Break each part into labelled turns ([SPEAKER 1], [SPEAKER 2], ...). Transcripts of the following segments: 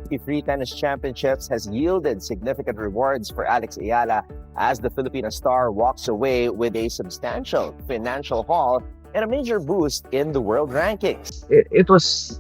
[SPEAKER 1] 53 tennis championships has yielded significant rewards for Alex Eala as the Filipina star walks away with a substantial financial haul and a major boost in the world rankings.
[SPEAKER 2] It was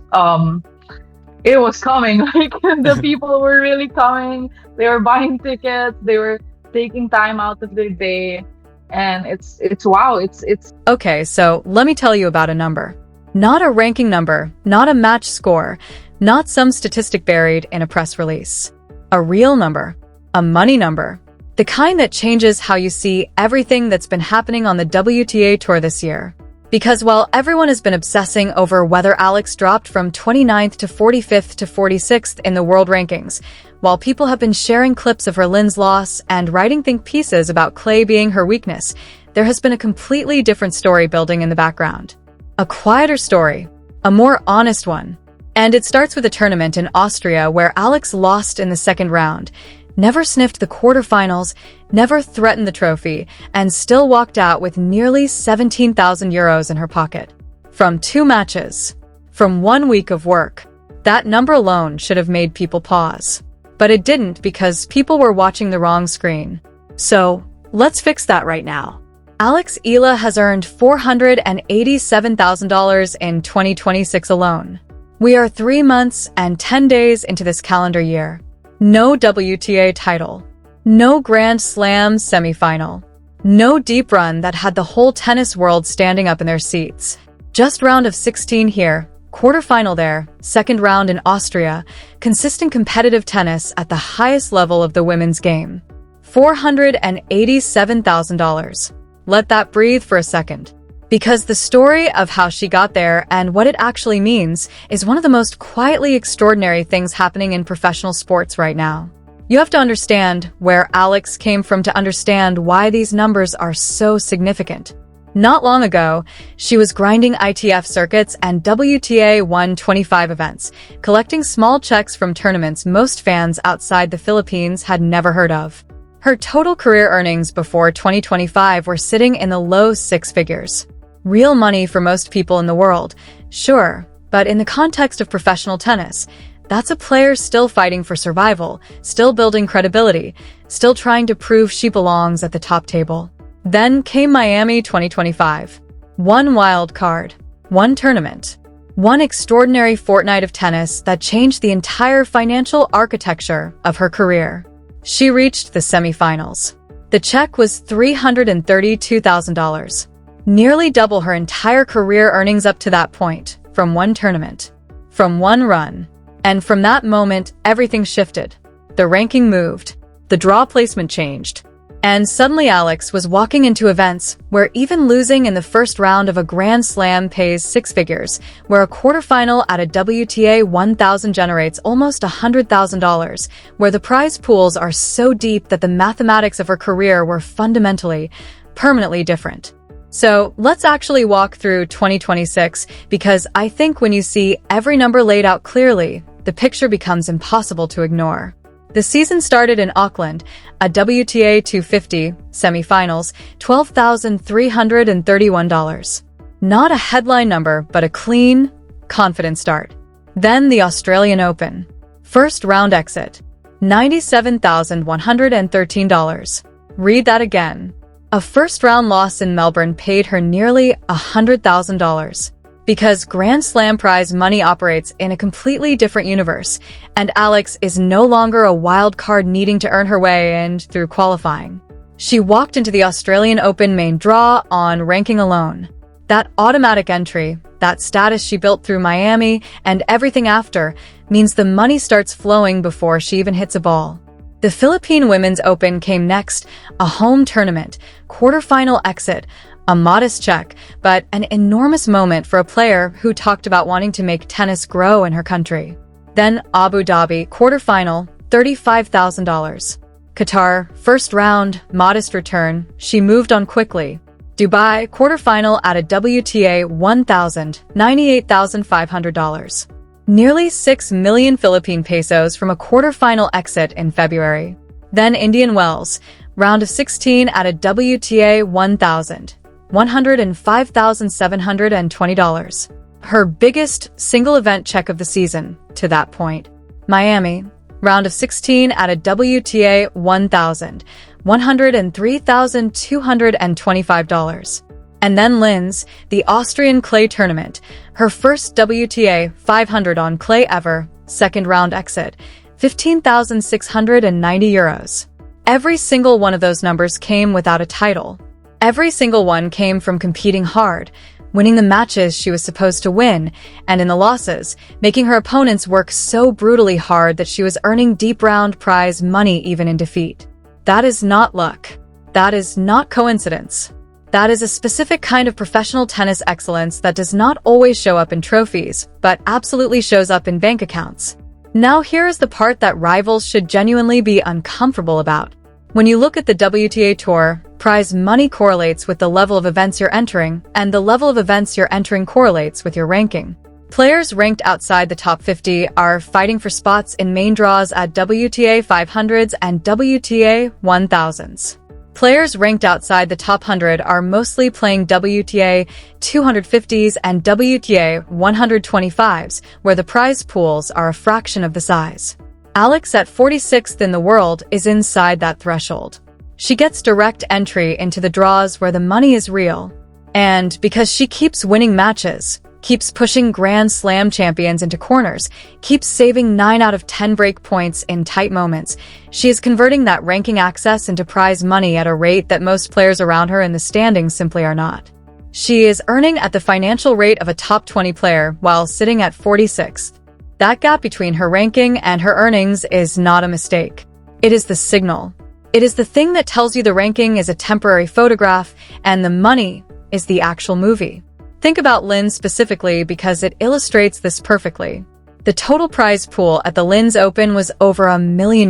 [SPEAKER 2] coming. Like the people were really coming. They were buying tickets. They were taking time out of their day, and it's wow. It's
[SPEAKER 3] Okay, so let me tell you about a number. Not a ranking number, not a match score, not some statistic buried in a press release. A real number, a money number, the kind that changes how you see everything that's been happening on the WTA Tour this year. Because while everyone has been obsessing over whether Alex dropped from 29th to 45th to 46th in the world rankings, while people have been sharing clips of her Linz loss and writing think pieces about clay being her weakness, there has been a completely different story building in the background. A quieter story, a more honest one. And it starts with a tournament in Austria where Alex lost in the second round, never sniffed the quarterfinals, never threatened the trophy, and still walked out with nearly 17,000 euros in her pocket. From 2 matches. From 1 week of work. That number alone should have made people pause. But it didn't because people were watching the wrong screen. So, let's fix that right now. Alex Eala has earned $487,000 in 2026 alone. We are 3 months and 10 days into this calendar year. No WTA title. No Grand Slam semifinal. No deep run that had the whole tennis world standing up in their seats. Just round of 16 here, quarterfinal there, second round in Austria, consistent competitive tennis at the highest level of the women's game. $487,000. Let that breathe for a second. Because the story of how she got there and what it actually means is one of the most quietly extraordinary things happening in professional sports right now. You have to understand where Alex came from to understand why these numbers are so significant. Not long ago, she was grinding ITF circuits and WTA 125 events, collecting small checks from tournaments most fans outside the Philippines had never heard of. Her total career earnings before 2025 were sitting in the low 6 figures. Real money for most people in the world, sure, but in the context of professional tennis, that's a player still fighting for survival, still building credibility, still trying to prove she belongs at the top table. Then came Miami 2025. 1 wild card, 1 tournament, 1 extraordinary fortnight of tennis that changed the entire financial architecture of her career. She reached the semifinals. The check was $332,000, nearly double her entire career earnings up to that point, from 1 tournament, from 1 run. And from that moment, everything shifted. The ranking moved, the draw placement changed, and suddenly Alex was walking into events where even losing in the first round of a Grand Slam pays 6 figures, where a quarterfinal at a WTA 1000 generates almost $100,000, where the prize pools are so deep that the mathematics of her career were fundamentally, permanently different. So let's actually walk through 2026, because I think when you see every number laid out clearly, the picture becomes impossible to ignore. The season started in Auckland, a WTA 250, semifinals, $12,331. Not a headline number, but a clean, confident start. Then the Australian Open. First round exit, $97,113. Read that again. A first-round loss in Melbourne paid her nearly $100,000. Because Grand Slam prize money operates in a completely different universe, and Alex is no longer a wild card needing to earn her way in through qualifying. She walked into the Australian Open main draw on ranking alone. That automatic entry, that status she built through Miami, and everything after, means the money starts flowing before she even hits a ball. The Philippine Women's Open came next, a home tournament, quarterfinal exit, a modest check, but an enormous moment for a player who talked about wanting to make tennis grow in her country. Then Abu Dhabi, quarterfinal, $35,000. Qatar, first round, modest return, she moved on quickly. Dubai, quarterfinal at a WTA 1000, $98,500. Nearly 6 million Philippine pesos from a quarterfinal exit in February. Then Indian Wells, round of 16 at a WTA 1000, $105,720. Her biggest single event check of the season, to that point. Miami, round of 16 at a WTA 1000, $103,225. And then Linz, the Austrian clay tournament, her first WTA 500 on clay ever, second round exit, €15,690. Every single one of those numbers came without a title. Every single one came from competing hard, winning the matches she was supposed to win, and in the losses, making her opponents work so brutally hard that she was earning deep round prize money even in defeat. That is not luck. That is not coincidence. That is a specific kind of professional tennis excellence that does not always show up in trophies, but absolutely shows up in bank accounts. Now here is the part that rivals should genuinely be uncomfortable about. When you look at the WTA Tour, prize money correlates with the level of events you're entering, and the level of events you're entering correlates with your ranking. Players ranked outside the top 50 are fighting for spots in main draws at WTA 500s and WTA 1000s. Players ranked outside the top 100 are mostly playing WTA 250s and WTA 125s, where the prize pools are a fraction of the size. Alex, at 46th in the world, is inside that threshold. She gets direct entry into the draws where the money is real. And because she keeps winning matches, keeps pushing Grand Slam champions into corners, keeps saving 9 out of 10 break points in tight moments, she is converting that ranking access into prize money at a rate that most players around her in the standings simply are not. She is earning at the financial rate of a top 20 player while sitting at 46th. That gap between her ranking and her earnings is not a mistake. It is the signal. It is the thing that tells you the ranking is a temporary photograph and the money is the actual movie. Think about Linz specifically because it illustrates this perfectly. The total prize pool at the Linz Open was over €1 million.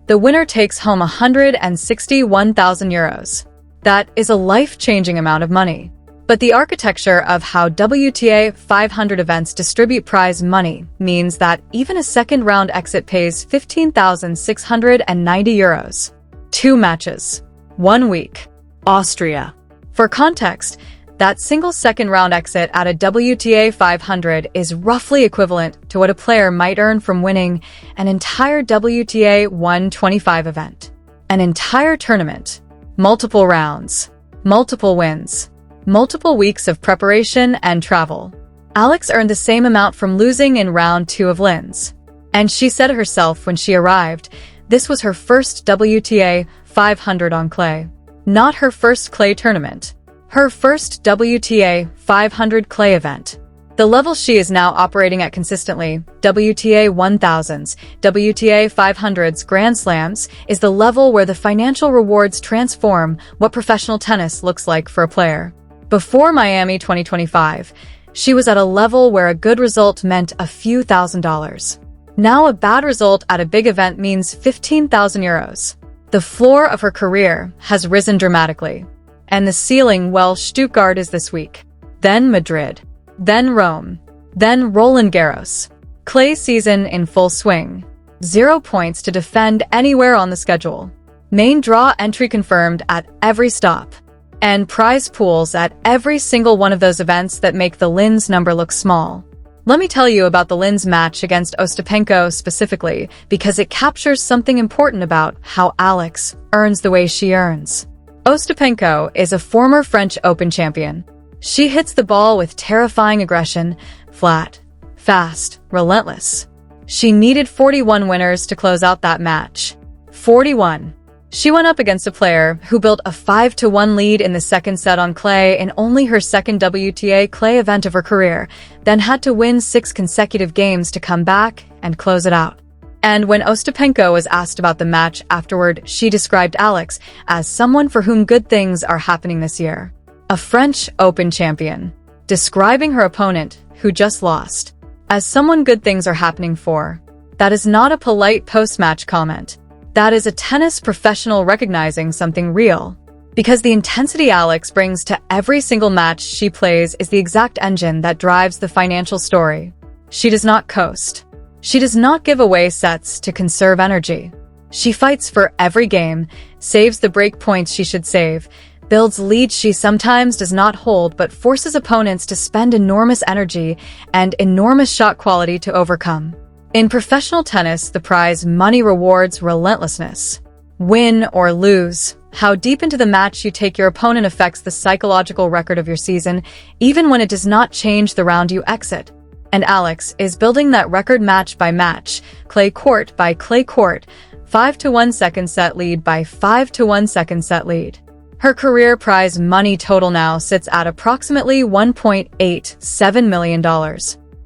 [SPEAKER 3] The winner takes home €161,000. That is a life-changing amount of money. But the architecture of how WTA 500 events distribute prize money means that even a second-round exit pays €15,690. 2 matches. 1 week. Austria. For context, that single second-round exit at a WTA 500 is roughly equivalent to what a player might earn from winning an entire WTA 125 event. An entire tournament. Multiple rounds. Multiple wins. Multiple weeks of preparation and travel. Alex earned the same amount from losing in round 2 of Linz. And she said herself when she arrived, this was her first WTA 500 on clay. Not her first clay tournament. Her first WTA 500 clay event. The level she is now operating at consistently, WTA 1000s, WTA 500s, Grand Slams, is the level where the financial rewards transform what professional tennis looks like for a player. Before Miami 2025, she was at a level where a good result meant a few $1,000s. Now a bad result at a big event means €15,000. The floor of her career has risen dramatically. And the ceiling, well, Stuttgart is this week. Then Madrid. Then Rome. Then Roland Garros. Clay season in full swing. 0 points to defend anywhere on the schedule. Main draw entry confirmed at every stop. And prize pools at every single one of those events that make the Linz number look small. Let me tell you about the Linz match against Ostapenko specifically, because it captures something important about how Alex earns the way she earns. Ostapenko is a former French Open champion. She hits the ball with terrifying aggression, flat, fast, relentless. She needed 41 winners to close out that match. 41. She went up against a player who built a 5-1 lead in the second set on clay in only her second WTA clay event of her career, then had to win 6 consecutive games to come back and close it out. And when Ostapenko was asked about the match afterward, she described Alex as someone for whom good things are happening this year. A French Open champion, describing her opponent, who just lost, as someone good things are happening for. That is not a polite post-match comment. That is a tennis professional recognizing something real. Because the intensity Alex brings to every single match she plays is the exact engine that drives the financial story. She does not coast. She does not give away sets to conserve energy. She fights for every game, saves the break points she should save, builds leads she sometimes does not hold but forces opponents to spend enormous energy and enormous shot quality to overcome. In professional tennis, the prize money rewards relentlessness. Win or lose, how deep into the match you take your opponent affects the psychological record of your season, even when it does not change the round you exit. And Alex is building that record match by match, clay court by clay court, 5-1 second set lead by 5-1 second set lead. Her career prize money total now sits at approximately $1.87 million.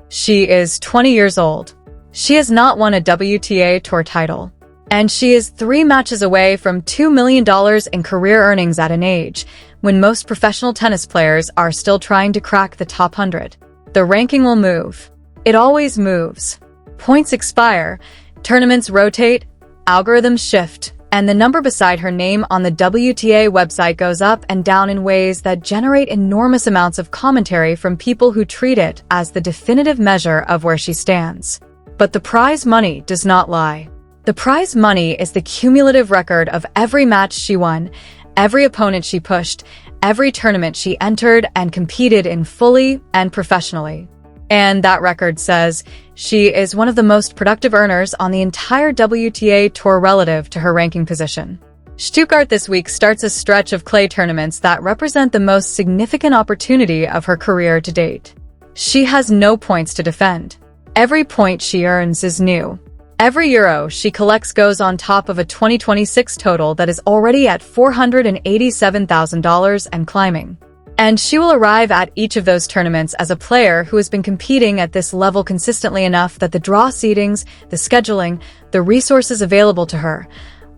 [SPEAKER 3] She is 20 years old. She has not won a WTA Tour title. And she is 3 matches away from $2 million in career earnings at an age when most professional tennis players are still trying to crack the top 100. The ranking will move. It always moves. Points expire, tournaments rotate, algorithms shift, and the number beside her name on the WTA website goes up and down in ways that generate enormous amounts of commentary from people who treat it as the definitive measure of where she stands. But the prize money does not lie. The prize money is the cumulative record of every match she won, every opponent she pushed, every tournament she entered and competed in fully and professionally. And that record says she is one of the most productive earners on the entire WTA Tour relative to her ranking position. Stuttgart this week starts a stretch of clay tournaments that represent the most significant opportunity of her career to date. She has no points to defend. Every point she earns is new. Every euro she collects goes on top of a 2026 total that is already at $487,000 and climbing. And she will arrive at each of those tournaments as a player who has been competing at this level consistently enough that the draw seedings, the scheduling, the resources available to her,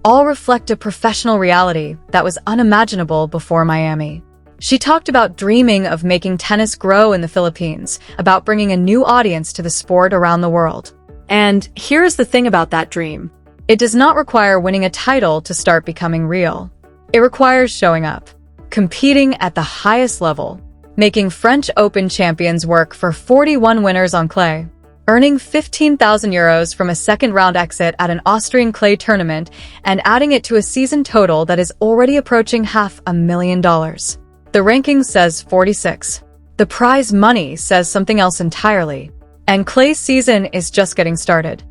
[SPEAKER 3] all reflect a professional reality that was unimaginable before Miami. She talked about dreaming of making tennis grow in the Philippines, about bringing a new audience to the sport around the world. And here's the thing about that dream. It does not require winning a title to start becoming real. It requires showing up, competing at the highest level, making French Open champions work for 41 winners on clay, earning 15,000 euros from a second-round exit at an Austrian clay tournament, and adding it to a season total that is already approaching $500,000. The ranking says 46. The prize money says something else entirely. And clay's season is just getting started.